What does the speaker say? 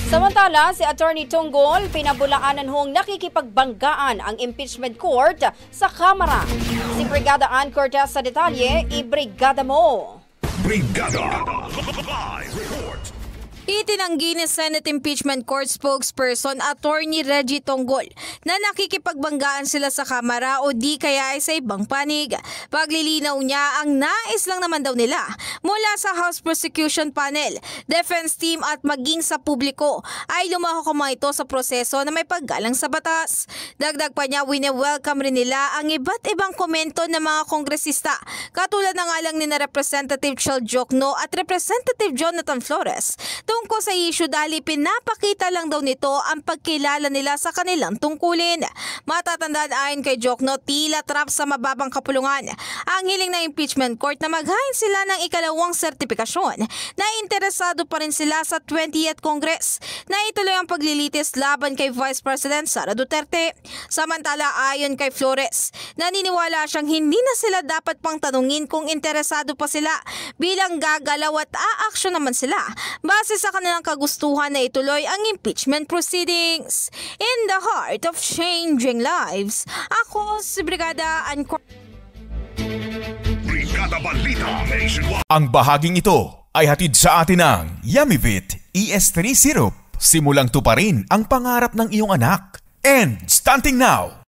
Samantala, si Attorney Tonggol pinabulaanan hong nakikipagbanggaan ang impeachment court sa Kamara. Si Brigada Ann Cortez sa detalye, i-brigada mo! Brigada Live Report. Itinanggi ni Senate Impeachment Court spokesperson Attorney Reggie Tonggol na nakikipagbanggaan sila sa Kamara o di kaya ay sa ibang panig. Paglilinaw niya, ang nais lang naman daw nila mula sa House Prosecution Panel, Defense Team at maging sa publiko ay lumahok ang mga ito sa proseso na may paggalang sa batas. Dagdag pa niya, wine-welcome rin nila ang iba't ibang komento ng mga kongresista katulad ng alang ni na Representative Chel Jokno at Representative Jonathan Flores tungkol sa issue dahil pinapakita lang daw nito ang pagkilala nila sa kanilang tungkulin. Matatandaan ayon kay Jokno, tila trap sa mababang kapulungan ang hiling ng impeachment court na maghain sila ng ikalawang sertipikasyon na interesado pa rin sila sa 20th Congress na ituloy ang paglilitis laban kay Vice President Sara Duterte. Samantala ayon kay Flores, naniniwala siyang hindi na sila dapat pang tanungin kung interesado pa sila bilang gagalaw at aaksyon naman sila base sa kanilang kagustuhan na ituloy ang impeachment proceedings. In the heart of changing lives, ako si Brigada Ann Cortez. Brigada Balita Nationwide. Ang bahaging ito ay hatid sa atin ng Yummy-Vit ES3 Syrup. Simulang tuparin ang pangarap ng iyong anak. And starting now,